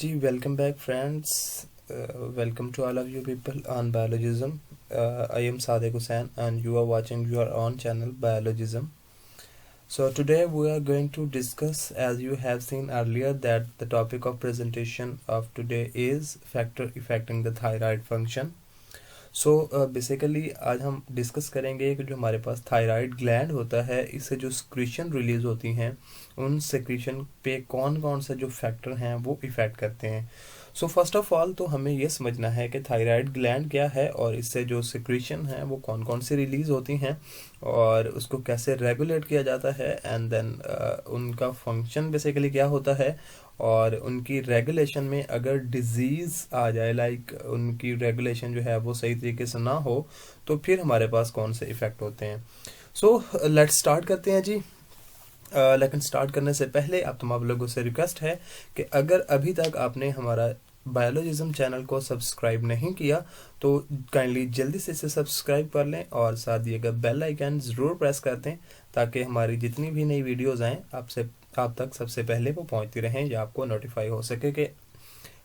Ji, welcome back, friends. Welcome to all of you people on Biologism. I am Sadiq Hussain, and you are watching your own channel, Biologism. So, today we are going to discuss, as you have seen earlier, that the topic of presentation of today is factor affecting the thyroid function. So basically आज हम discuss करेंगे कि जो हमारे पास thyroid gland होता है, इससे जो सिक्रीशन रिलीज होती हैं, उन सिक्रीशन पे कौन कौन से जो फैक्टर हैं वो इफ़ेक्ट करते हैं। सो फर्स्ट ऑफ ऑल तो हमें ये समझना है कि थायराइड ग्लैंड क्या है और इससे जो सिक्रीशन है वो कौन कौन सी रिलीज होती हैं और उसको कैसे रेगुलेट किया जाता है, एंड देन उनका फंक्शन बेसिकली क्या होता है, और उनकी रेगुलेशन में अगर डिजीज़ आ जाए, लाइक उनकी रेगुलेशन जो है वो सही तरीके से ना हो, तो फिर हमारे पास कौन से इफ़ेक्ट होते हैं। सो लेट्स स्टार्ट करते हैं जी। लेकिन स्टार्ट करने से पहले आप तमाम लोगों से रिक्वेस्ट है कि अगर अभी तक आपने हमारा बायोलॉजिज्म चैनल को सब्सक्राइब नहीं किया तो काइंडली जल्दी से इसे सब्सक्राइब कर लें और साथ दिए बेल आइकन ज़रूर प्रेस कर दें ताकि हमारी जितनी भी नई वीडियोज़ आएँ आप तक सबसे पहले वो पहुंचती रहें या आपको नोटिफाई हो सके कि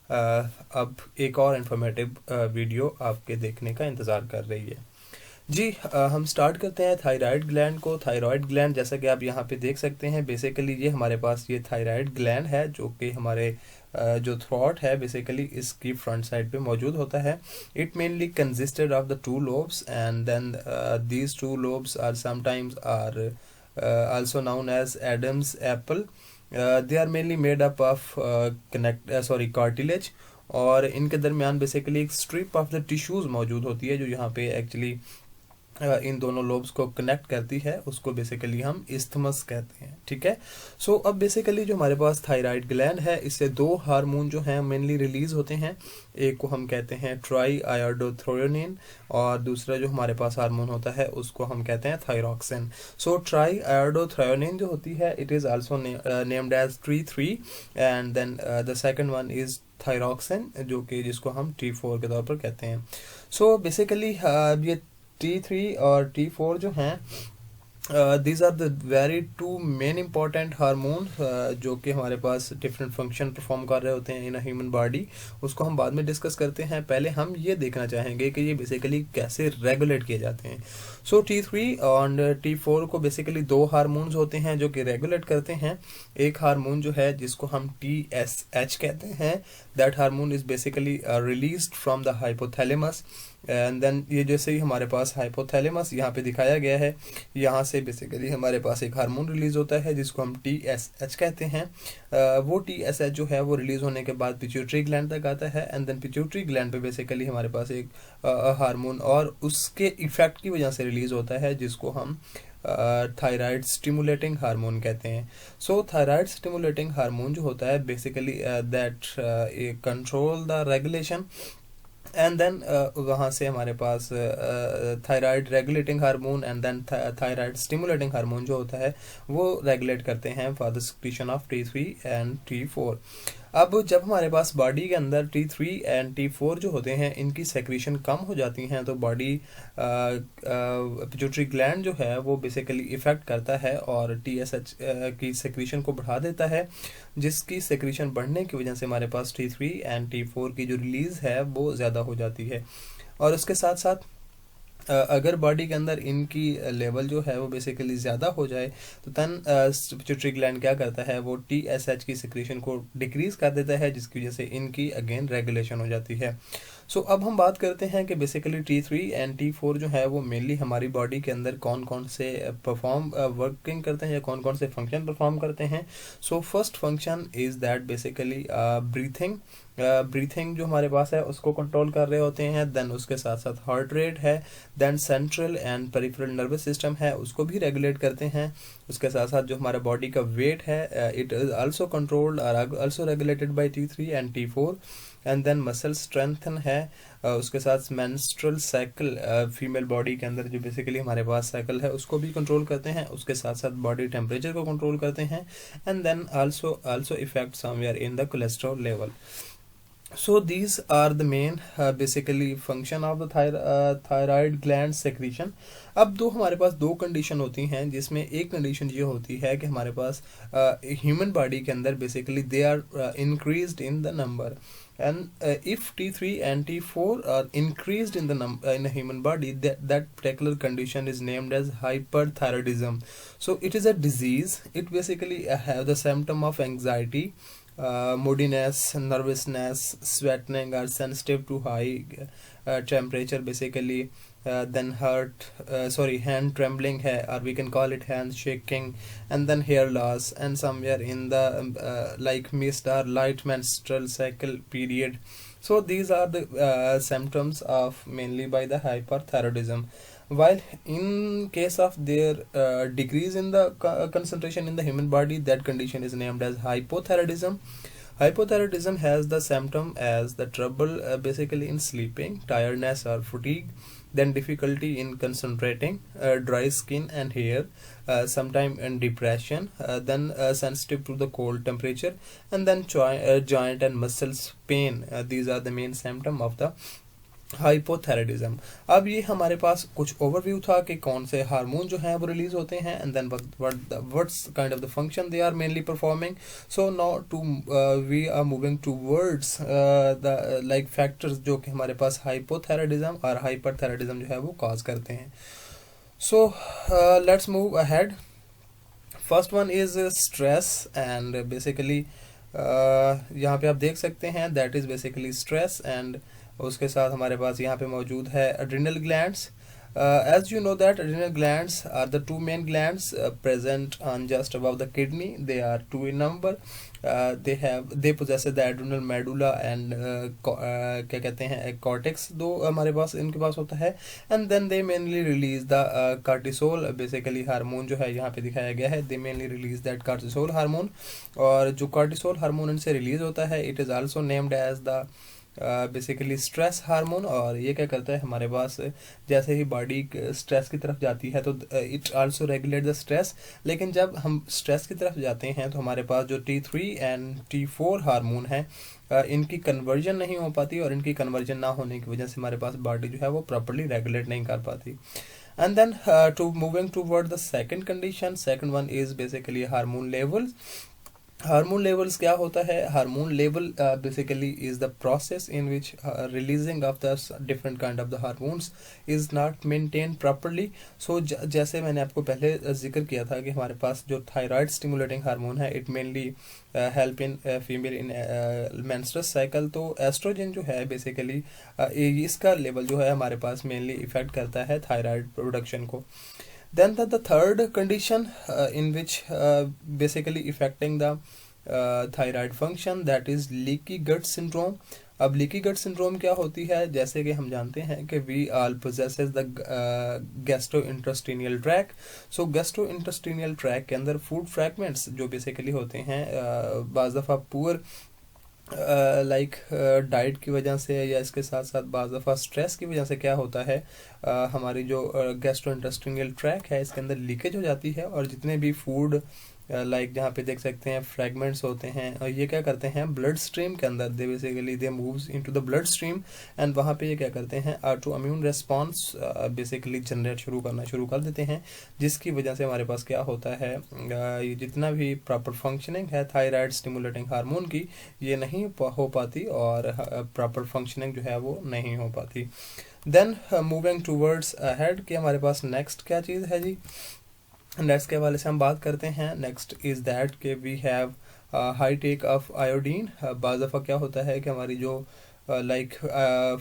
अब एक और इन्फॉर्मेटिव वीडियो आपके देखने का इंतज़ार कर रही है जी। हम स्टार्ट करते हैं थायराइड ग्लैंड को। थायराइड ग्लैंड जैसा कि आप यहाँ पे देख सकते हैं, बेसिकली ये हमारे पास ये थायराइड ग्लैंड है जो कि हमारे जो थ्रोट है बेसिकली इसकी फ्रंट साइड पे मौजूद होता है। It mainly consisted of the two lobes and then these two lobes are sometimes are also known as Adam's apple. They are mainly made up of cartilage, और इनके दरमियान basically एक strip of the tissues मौजूद होती है जो यहाँ पे एक्चुअली इन दोनों लोब्स को कनेक्ट करती है, उसको बेसिकली हम इस्थमस कहते हैं। ठीक है। सो अब बेसिकली जो हमारे पास थायराइड ग्लैंड है, इससे दो हार्मोन जो हैं मेनली रिलीज होते हैं। एक को हम कहते हैं ट्राई आयोडोथ्रोयोनिन और दूसरा जो हमारे पास हार्मोन होता है उसको हम कहते हैं थायरॉक्सिन। सो ट्राई आयोडोथ्रोयोनिन जो होती है it is also named as T3 and then the second one is thyroxine जो कि जिसको हम T4 के तौर पर कहते हैं। सो बेसिकली ये T3 और T4 जो हैं these are the very two main important hormones जो कि हमारे पास डिफरेंट फंक्शन परफॉर्म कर रहे होते हैं इन अ ह्यूमन बॉडी। उसको हम बाद में डिस्कस करते हैं, पहले हम ये देखना चाहेंगे कि ये बेसिकली कैसे रेगुलेट किए जाते हैं। सो T3 और T4 को बेसिकली दो हार्मोन्स होते हैं जो कि रेगुलेट करते हैं। एक हार्मोन जो है जिसको हम TSH कहते हैं, that hormone is basically released from the hypothalamus and then ये जैसे ही हमारे पास हाइपोथैलेमस यहाँ पे दिखाया गया है, यहाँ से बेसिकली हमारे पास एक हार्मोन रिलीज होता है जिसको हम TSH कहते हैं। वो TSH जो है वो रिलीज होने के बाद पिट्यूटरी ग्लैंड तक आता है एंड देन पिट्यूटरी ग्लैंड पे बेसिकली हमारे पास एक हार्मोन और उसके इफेक्ट की वजह से रिलीज होता है जिसको हम थायराइड स्टिमुलेटिंग हार्मोन कहते हैं। सो थायराइड स्टिमुलेटिंग हार्मोन जो होता है basically that control the regulation and then वहाँ से हमारे पास thyroid regulating hormone and then thyroid stimulating hormone जो होता है वो रेगुलेट करते हैं for the secretion of T3 and T4। अब जब हमारे पास बॉडी के अंदर T3 एंड T4 जो होते हैं इनकी सेक्रीशन कम हो जाती हैं तो बॉडी पिट्यूटरी ग्लैंड जो है वो बेसिकली इफेक्ट करता है और TSH की सेक्रीशन को बढ़ा देता है, जिसकी सेक्रीशन बढ़ने की वजह से हमारे पास T3 एंड T4 की जो रिलीज़ है वो ज़्यादा हो जाती है। और उसके साथ साथ अगर बॉडी के अंदर इनकी लेवल जो है वो बेसिकली ज़्यादा हो जाए तो तन पिट्यूटरी ग्लैंड क्या करता है वो TSH की सिक्रीशन को डिक्रीज कर देता है, जिसकी वजह से इनकी अगेन रेगुलेशन हो जाती है। सो अब हम बात करते हैं कि बेसिकली T3 एंड T4 जो है वो मेनली हमारी बॉडी के अंदर कौन कौन से वर्किंग करते हैं या कौन कौन से फंक्शन परफॉर्म करते हैं। So first function is that basically breathing जो हमारे पास है उसको कंट्रोल कर रहे होते हैं। देन उसके साथ साथ हार्ट रेट है, then central and peripheral nervous system है उसको भी रेगुलेट करते हैं। उसके साथ साथ जो हमारा बॉडी का वेट है इट इज़ आल्सो कंट्रोल्ड और also regulated by T3 and T4 and then muscle strengthen है। उसके साथ मेंस्ट्रुअल साइकिल फीमेल बॉडी के अंदर जो बेसिकली हमारे पास साइकिल है उसको भी कंट्रोल करते हैं। उसके साथ साथ बॉडी टेम्परेचर को कंट्रोल करते हैं and then also effect somewhere in the cholesterol level. So these are the main basically function of the thyroid gland secretion. अब हमारे पास दो कंडीशन होती हैं, जिसमें एक कंडीशन ये होती है कि हमारे पास ह्यूमन बॉडी के अंदर basically they are increased in the number, and if T3 and T4 are increased in the in a human body, that particular condition is named as hyperthyroidism. So it is a disease. It basically have the symptom of anxiety, moodiness, nervousness, sweating, are sensitive to high temperature basically, then hand trembling है, or we can call it hand shaking, and then hair loss, and somewhere in the like missed or light menstrual cycle period. So these are the symptoms of mainly by the hyperthyroidism. While in case of their decrease in the concentration in the human body, that condition is named as hypothyroidism. Hypothyroidism has the symptom as the trouble basically in sleeping, tiredness or fatigue, then difficulty in concentrating, dry skin and hair, sometime in depression, then sensitive to the cold temperature, and then joint and muscles pain. These are the main symptom of the hypothyroidism. अब ये हमारे पास कुछ overview था कि कौन से hormone जो हैं वो रिलीज होते हैं, and then what's kind of the function they are mainly performing. So now to we are moving towards the like factors जो कि हमारे पास हाइपोथायराइडिज्म और हाइपरथायराइडिज्म जो है वो कॉज करते हैं. So let's move ahead. First one is stress, and basically यहाँ पे आप देख सकते हैं that is basically stress, and उसके साथ हमारे पास यहाँ पे मौजूद है adrenal glands. as you know that adrenal glands are the two main glands present on just above the kidney. They are two in number. They possess the adrenal medulla and क्या कहते हैं cortex, दो हमारे पास इनके पास होता है, and then they mainly release the cortisol basically hormone जो है यहाँ पे दिखाया गया है. They mainly release that cortisol hormone, और जो cortisol हार्मोन इनसे रिलीज होता है it is also named as the basically stress hormone. और ये क्या करता है हमारे पास जैसे ही बॉडी स्ट्रेस की तरफ जाती है तो it also regulate the stress. लेकिन जब हम स्ट्रेस की तरफ जाते हैं तो हमारे पास जो T3 एंड T4 हार्मोन है इनकी कन्वर्जन नहीं हो पाती, और इनकी कन्वर्जन ना होने की वजह से हमारे पास बॉडी जो है वो प्रॉपर्ली रेगुलेट नहीं कर पाती. And then to moving toward the second condition, second one is basically hormone levels. Hormone levels क्या होता है? Hormone level basically is the process in which releasing of the different kind of the hormones is not maintain properly. So जैसे मैंने आपको पहले जिक्र किया था कि हमारे पास जो थायराइड स्टिमुलेटिंग हार्मोन है it mainly help in female in menstrual cycle. तो एस्ट्रोजन जो है बेसिकली इसका लेवल जो है हमारे पास मेनली इफेक्ट करता है थायराइड प्रोडक्शन को. Then the third condition in which basically affecting the thyroid function, that is leaky gut syndrome. अब लीकी गट सिंड्रोम क्या होती है? जैसे कि हम जानते हैं कि we all possesses the gastrointestinal tract. So gastrointestinal tract के अंदर फूड फ्रैगमेंट्स जो बेसिकली होते हैं बाज़ दफ़ा पुअर लाइक डाइट की वजह से या इसके साथ साथ बाज़ दफ़ा स्ट्रेस की वजह से क्या होता है हमारी जो गैस्ट्रोइंटेस्टिनियल ट्रैक है इसके अंदर लीकेज हो जाती है, और जितने भी फूड लाइक जहाँ पे देख सकते हैं फ्रैगमेंट्स होते हैं और ये क्या करते हैं ब्लड स्ट्रीम के अंदर they basically they moves into the blood stream, and वहाँ पे ये क्या करते हैं auto immune response basically generate शुरू कर देते हैं, जिसकी वजह से हमारे पास क्या होता है ये जितना भी प्रॉपर फंक्शनिंग है थायराइड स्टिमुलेटिंग हार्मोन की ये नहीं हो पाती, और प्रॉपर फंक्शनिंग जो है वो नहीं हो पाती. देन मूविंग टूवर्ड्स अहेड कि हमारे पास नेक्स्ट क्या चीज़ है जी. नेक्स्ट के हवाले से हम बात करते हैं. नेक्स्ट इज़ दैट के we have high take of iodine. बाज़ दफ़ा क्या होता है कि हमारी जो लाइक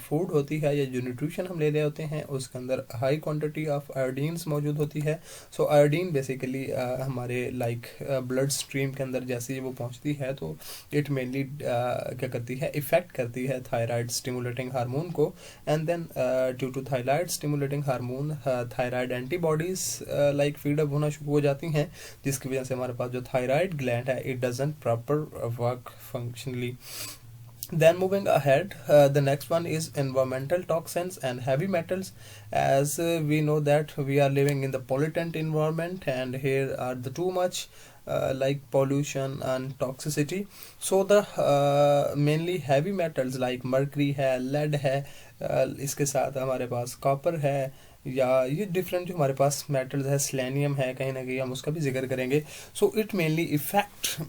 फूड होती है या जो न्यूट्रिशन हम ले रहे होते हैं उसके अंदर हाई क्वांटिटी ऑफ आयोडीन्स मौजूद होती है. सो आयोडीन बेसिकली हमारे लाइक ब्लड स्ट्रीम के अंदर जैसे ही वो पहुंचती है तो इट मेनली क्या करती है इफ़ेक्ट करती है थायराइड स्टिमुलेटिंग हार्मोन को, and then due to thyroid stimulating hormone thyroid antibodies like feed up होना शुरू हो जाती हैं, जिसकी वजह से हमारे पास जो थायराइड ग्लैंड है it doesn't proper work functionally. Then moving ahead, the next one is environmental toxins and heavy metals. As we know that we are living in the pollutant environment, and here are the too much like pollution and toxicity. So the mainly heavy metals like mercury है, lead है, इसके साथ हमारे पास copper है, या ये different जो हमारे पास मेटल्स है, सेलेनियम है, कहीं ना कहीं हम उसका भी जिक्र करेंगे. So it mainly effect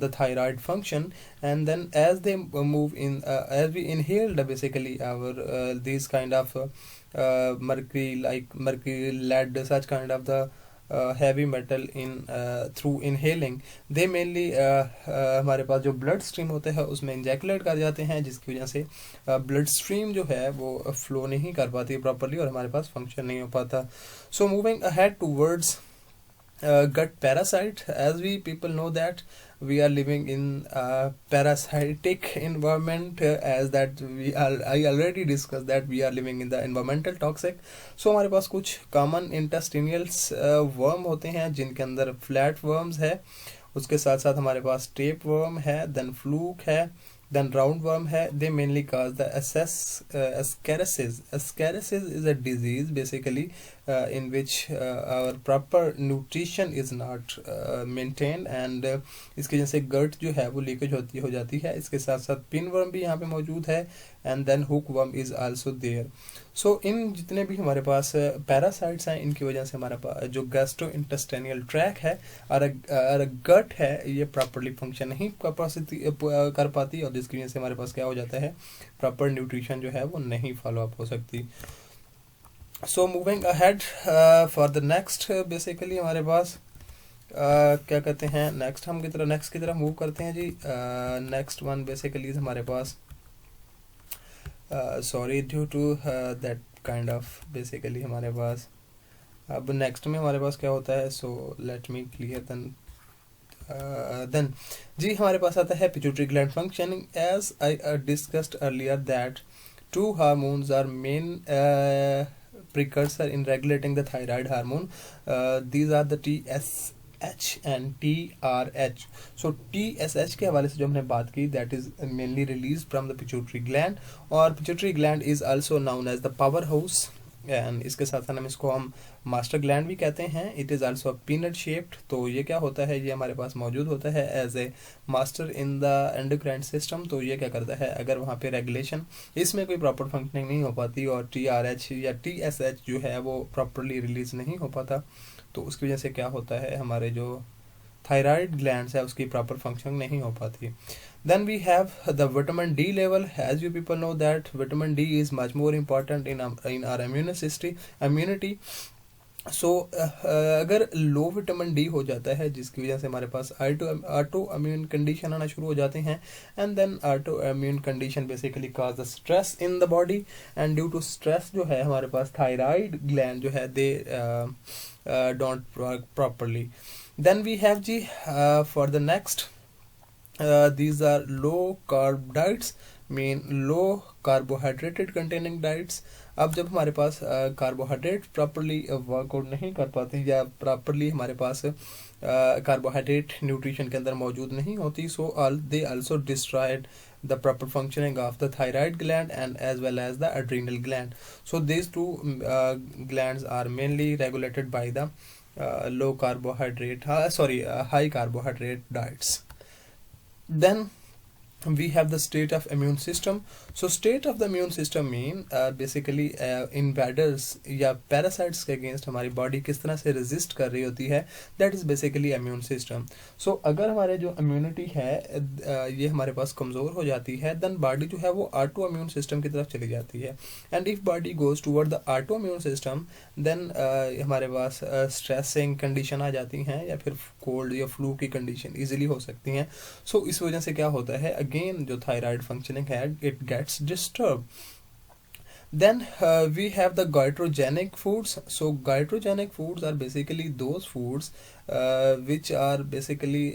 the thyroid function, and then as they move in, as we inhaled basically our these kind of mercury, like mercury, lead, such kind of the heavy metal in through inhaling, they mainly हमारे पास जो blood stream होते हैं उसमें inject कर जाते हैं, जिसकी वजह से ब्लड स्ट्रीम जो है वो फ्लो नहीं कर पाती प्रॉपरली और हमारे पास फंक्शन नहीं हो पाता. So moving ahead towards gut parasite, as we people know that we are living in a parasitic environment, as that I already discussed that we are living in the environmental toxic. So हमारे पास कुछ common intestinal worm होते हैं जिनके अंदर flat worms है, उसके साथ साथ हमारे पास tape worm है, then fluke है, then roundworm है. They mainly cause the ascariasis. Ascariasis is a disease basically in which our proper nutrition is not maintained, and इसकी वजह से gut जो है वो लीकेज हो जाती है. इसके साथ साथ pinworm भी यहाँ पे मौजूद है, and then hookworm is also there. So इन जितने भी हमारे पास पैरासाइट्स हैं, इनकी वजह से हमारा जो गैस्ट्रोइंटेस्टाइनल ट्रैक है और गट है ये प्रॉपरली फंक्शन नहीं कर पाती, और जिसकी वजह से हमारे पास क्या हो जाता है, प्रॉपर न्यूट्रिशन जो है वो नहीं फॉलो अप हो सकती. So moving ahead for the next, basically हमारे पास क्या कहते हैं, नेक्स्ट की तरफ मूव करते हैं जी. नेक्स्ट वन बेसिकली हमारे पास sorry due to that kind of basically हमारे पास अब नेक्स्ट में हमारे पास क्या होता है. So let me clear then जी हमारे पास आता है pituitary gland functioning. As I discussed earlier that two hormones are main precursor in regulating the thyroid hormone. These are the TSH and TRH. So TSH के हवाले से जो हमने बात की, that is mainly released from the pituitary gland, और pituitary gland is also known as the powerhouse, and इसके साथ साथ इसको हम मास्टर ग्लैंड भी कहते हैं. It is also peanut shaped. तो ये क्या होता है, ये हमारे पास मौजूद होता है as a master in the endocrine system. तो ये क्या करता है, अगर वहाँ पे रेगुलेशन इसमें कोई प्रॉपर फंक्शनिंग नहीं हो पाती और TRH या TSH जो है वो प्रॉपरली रिलीज नहीं हो पाता, तो उसकी वजह से क्या होता है, हमारे जो थायराइड ग्लैंड्स है उसकी प्रॉपर फंक्शनिंग नहीं हो पाती. Then we have the vitamin D level. As you people know that vitamin D is much more important in our immunity. So अगर लो विटामिन डी हो जाता है, जिसकी वजह से हमारे पास ऑटो इम्यून कंडीशन आना शुरू हो जाते हैं, and then auto immune condition basically cause the stress in the body, and due to stress जो है हमारे पास थायराइड ग्लैंड जो है they don't work properly. Then we have जी for the next, these are low carb diets, mean low carbohydrated containing diets. अब जब हमारे पास कार्बोहाइड्रेट प्रॉपरली वर्कआउट नहीं कर पाते या प्रॉपरली हमारे पास कार्बोहाइड्रेट न्यूट्रिशन के अंदर मौजूद नहीं होती, so they also destroyed the proper functioning of the thyroid gland and as well as the adrenal gland. So these two glands are mainly regulated by the high carbohydrate diets. Then we have the state of immune system. So state of the immune system mean basically invaders या parasites के against हमारी body किस तरह से resist कर रही होती है, that is basically immune system. So अगर हमारे जो immunity है ये हमारे पास कमज़ोर हो जाती है, then body जो है वो auto immune system की तरफ चली जाती है, and if body goes toward the auto immune system, then हमारे पास stressing condition आ जाती हैं या फिर cold या flu की condition easily हो सकती हैं. So इस वजह से क्या होता है, again जो thyroid functioning है it gets disturbed. Then we have the goitrogenic foods. So goitrogenic foods are basically those foods which are basically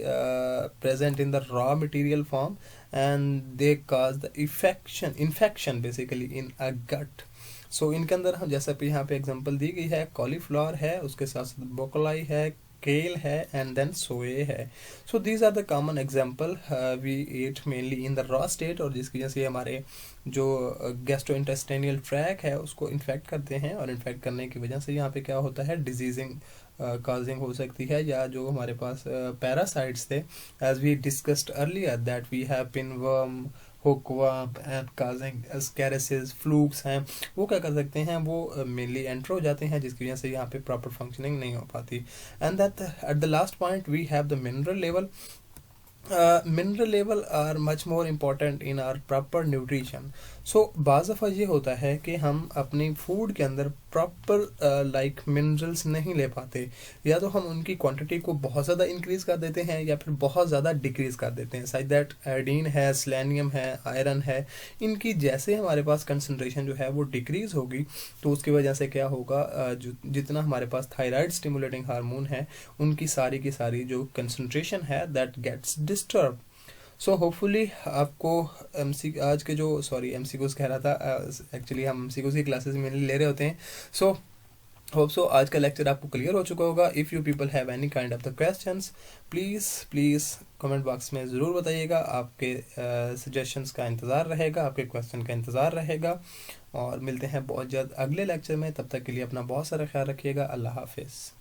present in the raw material form, and they cause the infection basically in a gut. So इनके अंदर हम जैसा यहाँ पे example दी गई है, cauliflower है, उसके साथ साथ ब्रोकोली है, kale है and then soy है. So these are the common example we eat mainly in the raw state, और जिसकी वजह से हमारे जो गैस्ट्रोइंटेस्टाइनल ट्रैक है उसको इन्फेक्ट करते हैं, और इन्फेक्ट करने की वजह से यहाँ पे क्या होता है, डिजीजिंग काजिंग हो सकती है, या जो हमारे पास पैरासाइट्स थे, as we discussed earlier that we have pinworm, hookworm and causing ascariasis, flukes हैं, वो क्या कर सकते हैं, वो मेनली एंटर हो जाते हैं, जिसकी वजह से यहाँ पे प्रॉपर फंक्शनिंग नहीं हो पाती. And that at the last point we have the mineral level. Mineral level are much more important in our proper nutrition. So बाज़ दफ़ा ये होता है कि हम अपनी फूड के अंदर प्रॉपर लाइक मिनरल्स नहीं ले पाते, या तो हम उनकी क्वांटिटी को बहुत ज़्यादा इंक्रीज़ कर देते हैं या फिर बहुत ज़्यादा डिक्रीज़ कर देते हैं. साइड दैट आयोडीन है, सेलेनियम है, आयरन है, इनकी जैसे हमारे पास कंसनट्रेशन जो है वो डिक्रीज़ होगी, तो उसकी वजह से क्या होगा, जो जितना हमारे पास थायराइड स्टिमुलेटिंग हार्मोन है उनकी सारी की सारी जो कंसनट्रेशन है that gets disturb. So hopefully आपको आज के जो एमसीक्यूज कह रहा था, एक्चुअली हम एमसीक्यूज की क्लासेस में ले रहे होते हैं. सो होप सो आज का लेक्चर आपको क्लियर हो चुका होगा. If you people have any kind of the questions, please comment box में ज़रूर बताइएगा. आपके सजेशंस का इंतज़ार रहेगा, आपके क्वेश्चन का इंतज़ार रहेगा, और मिलते हैं बहुत जल्द अगले लेक्चर में. तब तक के लिए अपना बहुत सारा ख्याल रखिएगा. अल्लाह हाफिज़.